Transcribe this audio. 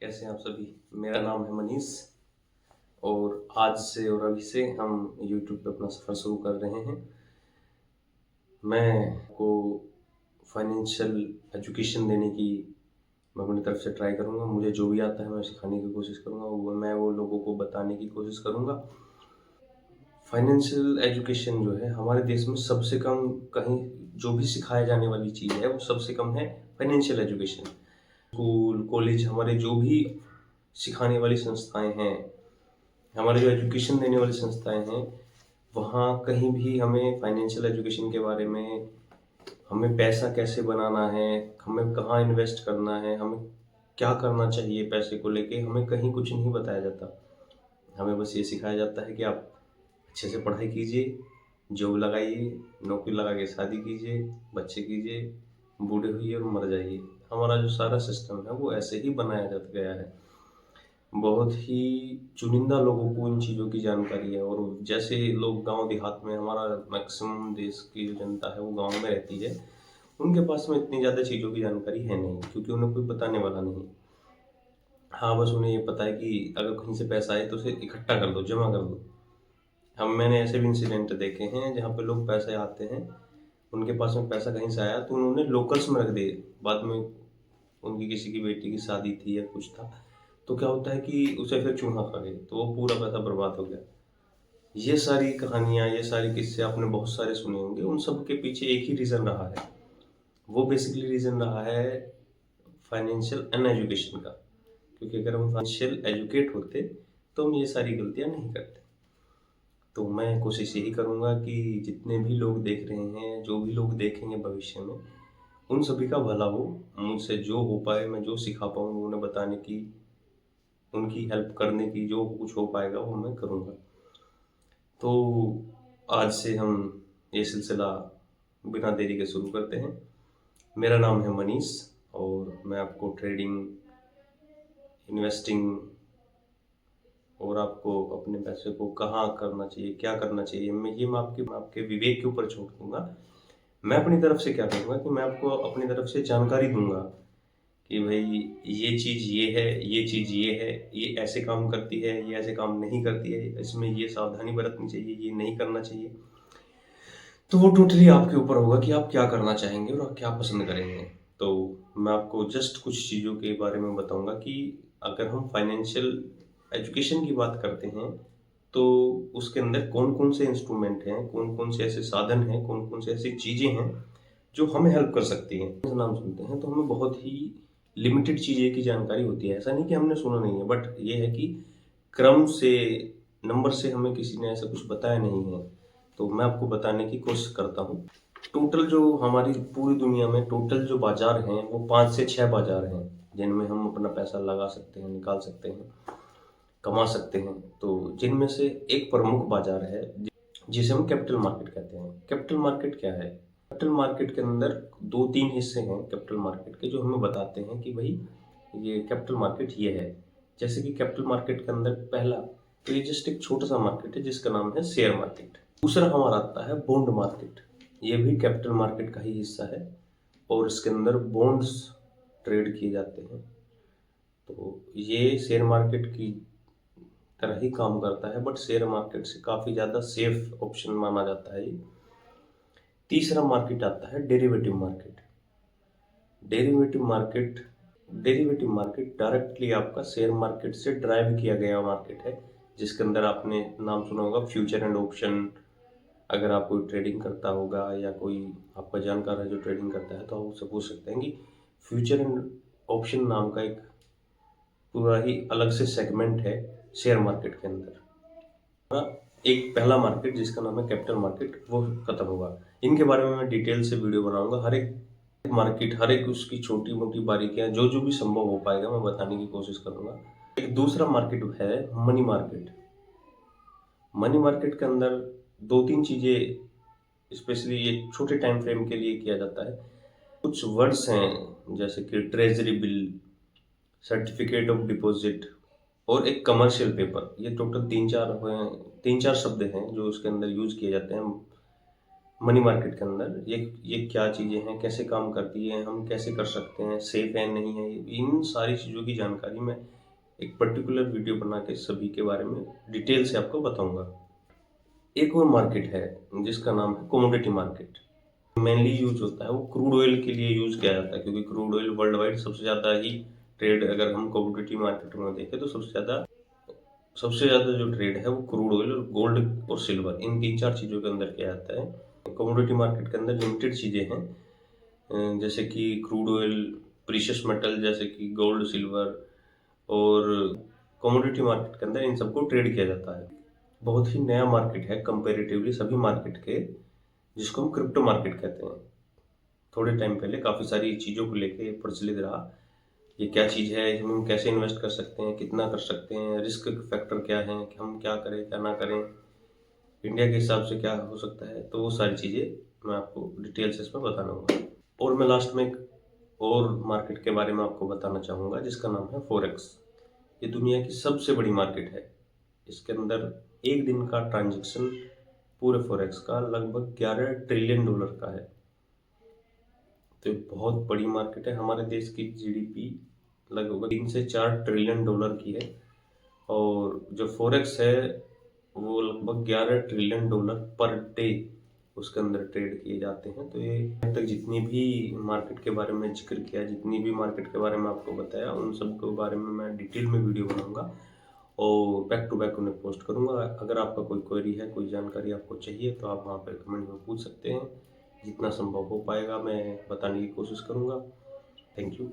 कैसे हैं आप सभी। मेरा नाम है मनीष और आज से और अभी से हम YouTube पे अपना सफ़र शुरू कर रहे हैं। मैं आपको फाइनेंशियल एजुकेशन देने की मैं अपनी तरफ से ट्राई करूँगा। मुझे जो भी आता है मैं सिखाने की कोशिश करूँगा, वो लोगों को बताने की कोशिश करूँगा। फाइनेंशियल एजुकेशन जो है हमारे देश में सबसे कम, कहीं जो भी सिखाया जाने वाली चीज़ है वो सबसे कम है फाइनेंशियल एजुकेशन। स्कूल, कॉलेज, हमारे जो भी सिखाने वाली संस्थाएं हैं, हमारे जो एजुकेशन देने वाली संस्थाएं हैं, वहाँ कहीं भी हमें फाइनेंशियल एजुकेशन के बारे में, हमें पैसा कैसे बनाना है, हमें कहाँ इन्वेस्ट करना है, हमें क्या करना चाहिए पैसे को लेके, हमें कहीं कुछ नहीं बताया जाता। हमें बस ये सिखाया जाता है कि आप अच्छे से पढ़ाई कीजिए, जॉब लगाइए, नौकरी लगा के शादी कीजिए, बच्चे कीजिए, बूढ़े होइए और मर जाइए। हमारा जो सारा सिस्टम है वो ऐसे ही बनाया जा गया है। बहुत ही चुनिंदा लोगों को इन चीज़ों की जानकारी है, और जैसे लोग गांव देहात में, हमारा मैक्सिमम देश की जो जनता है वो गांव में रहती है, उनके पास में इतनी ज़्यादा चीज़ों की जानकारी है नहीं, क्योंकि उन्हें कोई बताने वाला नहीं। हाँ, बस उन्हें ये पता है कि अगर कहीं से पैसा आए तो उसे इकट्ठा कर दो, जमा कर दो। मैंने ऐसे भी इंसिडेंट देखे हैं जहाँ पे लोग पैसे आते हैं, उनके पास में पैसा कहीं से आया तो उन्होंने लोकल्स में रख दिए। बाद में उनकी किसी की बेटी की शादी थी या कुछ था, तो क्या होता है कि उसे फिर चूहा खा गए, तो वो पूरा पैसा बर्बाद हो गया। ये सारी कहानियाँ, ये सारे किस्से आपने बहुत सारे सुने होंगे। उन सब के पीछे एक ही रीज़न रहा है, वो बेसिकली रीज़न रहा है फाइनेंशियल अनएजुकेशन का। क्योंकि अगर हम फाइनेंशियल एजुकेट होते तो हम ये सारी गलतियाँ नहीं करते। तो मैं कोशिश यही करूँगा कि जितने भी लोग देख रहे हैं, जो भी लोग देखेंगे भविष्य में, उन सभी का भला हो। मुझसे जो हो पाए, मैं जो सिखा पाऊँ उन्हें बताने की, उनकी हेल्प करने की, जो कुछ हो पाएगा वो मैं करूँगा। तो आज से हम ये सिलसिला बिना देरी के शुरू करते हैं। मेरा नाम है मनीष और मैं आपको ट्रेडिंग, इन्वेस्टिंग और आपको अपने पैसे को कहाँ करना चाहिए, क्या करना चाहिए, मैं आपके विवेक के ऊपर छोड़ दूँगा। मैं अपनी तरफ से क्या करूँगा कि मैं आपको अपनी तरफ से जानकारी दूँगा कि भाई ये चीज़ ये है, ये चीज़ ये है, ये ऐसे काम करती है, ये ऐसे काम नहीं करती है, इसमें ये सावधानी बरतनी चाहिए, ये नहीं करना चाहिए। तो वो टोटली आपके ऊपर होगा कि आप क्या करना चाहेंगे और आप क्या पसंद करेंगे। तो मैं आपको जस्ट कुछ चीज़ों के बारे में बताऊँगा कि अगर हम फाइनेंशियल एजुकेशन की बात करते हैं, तो उसके अंदर कौन-कौन से इंस्ट्रूमेंट हैं, कौन-कौन से ऐसे साधन हैं, कौन-कौन से ऐसी चीज़ें हैं, जो हमें हेल्प कर सकती हैं। नाम सुनते हैं तो हमें बहुत ही लिमिटेड चीज़ें की जानकारी होती है। ऐसा नहीं कि हमने सुना नहीं है, बट ये है कि क्रम से, नंबर से हमें किसी ने ऐसा कुछ बताया नहीं है। तो मैं आपको बताने की कोशिश करता हूँ। टोटल जो हमारी पूरी दुनिया में टोटल जो बाज़ार हैं, वो 5 से 6 बाज़ार हैं, जिनमें हम अपना पैसा लगा सकते हैं, निकाल सकते हैं, कमा सकते हैं। तो जिनमें से एक प्रमुख बाज़ार है जिसे हम कैपिटल मार्केट कहते हैं। कैपिटल मार्केट क्या है? कैपिटल मार्केट के अंदर 2-3 हिस्से हैं कैपिटल मार्केट के, जो हमें बताते हैं कि भाई ये कैपिटल मार्केट ये है। जैसे कि कैपिटल मार्केट के अंदर पहला, तो ये जस्ट एक छोटा सा मार्केट है जिसका नाम है शेयर मार्केट। दूसरा हमारा आता है बॉन्ड मार्केट। ये भी कैपिटल मार्केट का ही हिस्सा है और इसके अंदर बॉन्ड्स ट्रेड किए जाते हैं। तो ये शेयर मार्केट की तरह ही काम करता है, बट शेयर मार्केट से काफ़ी ज़्यादा सेफ ऑप्शन माना जाता है ये। तीसरा मार्केट आता है derivative market. Derivative market derivative market directly आपका शेयर मार्केट से ड्राइव किया गया मार्केट है, जिसके अंदर आपने नाम सुना होगा फ्यूचर एंड ऑप्शन। अगर आप कोई ट्रेडिंग करता होगा या कोई आपका जानकार है जो ट्रेडिंग करता है, तो आप उससे पूछ सकते हैं कि फ्यूचर एंड ऑप्शन नाम का एक पूरा ही अलग से सेगमेंट है शेयर मार्केट के अंदर। एक पहला मार्केट जिसका नाम है कैपिटल मार्केट, वो खत्म होगा। इनके बारे में मैं डिटेल से वीडियो बनाऊंगा। हर एक मार्केट, हर एक उसकी छोटी मोटी बारीकियां, जो जो भी संभव हो पाएगा मैं बताने की कोशिश करूंगा। एक दूसरा मार्केट है मनी मार्केट। मनी मार्केट के अंदर 2-3 चीज़ें स्पेशली ये छोटे टाइम फ्रेम के लिए किया जाता है। कुछ वर्ड्स हैं जैसे कि treasury bill, certificate of deposit और एक कमर्शियल पेपर। ये टोटल 3-4 शब्द हैं जो इसके अंदर यूज़ किए जाते हैं मनी मार्केट के अंदर ये क्या चीज़ें हैं, कैसे काम करती है, हम कैसे कर सकते हैं, सेफ है नहीं है, इन सारी चीज़ों की जानकारी मैं एक पर्टिकुलर वीडियो बना के सभी के बारे में डिटेल से आपको बताऊंगा। एक और मार्केट है जिसका नाम है कमोडिटी मार्केट। मेनली यूज होता है वो क्रूड ऑयल के लिए यूज किया जाता है, क्योंकि क्रूड ऑयल वर्ल्ड वाइड सबसे ज़्यादा ही ट्रेड, अगर हम कमोडिटी मार्केट में देखें तो सबसे ज़्यादा जो ट्रेड है वो क्रूड ऑयल और गोल्ड और सिल्वर, इन 3-4 चीज़ों के अंदर किया जाता है। कमोडिटी मार्केट के अंदर लिमिटेड चीज़ें हैं, जैसे कि क्रूड ऑयल, प्रीशियस मेटल जैसे कि गोल्ड, सिल्वर, और कमोडिटी मार्केट के अंदर इन सबको ट्रेड किया जाता है। बहुत ही नया मार्केट है कंपैरेटिवली सभी मार्केट के, जिसको हम क्रिप्टो मार्केट कहते हैं। थोड़े टाइम पहले काफ़ी सारी चीज़ों को लेके ये प्रचलित रहा। ये क्या चीज़ है, हम कैसे इन्वेस्ट कर सकते हैं, कितना कर सकते हैं, रिस्क फैक्टर क्या है, कि हम क्या करें क्या ना करें, इंडिया के हिसाब से क्या हो सकता है, तो वो सारी चीज़ें मैं आपको डिटेल से इसमें बताऊंगा। और मैं लास्ट में एक और मार्केट के बारे में आपको बताना चाहूँगा जिसका नाम है फॉरेक्स। ये दुनिया की सबसे बड़ी मार्केट है। इसके अंदर एक दिन का ट्रांजैक्शन पूरे फॉरेक्स का लगभग 11 ट्रिलियन डॉलर का है। तो ये बहुत बड़ी मार्केट है। हमारे देश की जीडीपी लगभग 3 से 4 ट्रिलियन डॉलर की है, और जो फॉरेक्स है वो लगभग 11 ट्रिलियन डॉलर पर डे उसके अंदर ट्रेड किए जाते हैं। तो ये अब तक जितनी भी मार्केट के बारे में जिक्र किया, जितनी भी मार्केट के बारे में आपको बताया, उन सब के बारे में मैं डिटेल में वीडियो बनाऊंगा और बैक टू बैक उन्हें पोस्ट करूंगा। अगर आपका कोई क्वेरी है, कोई जानकारी आपको चाहिए, तो आप वहाँ पर कमेंट में पूछ सकते हैं। जितना संभव हो पाएगा मैं बताने की कोशिश करूंगा। Thank you.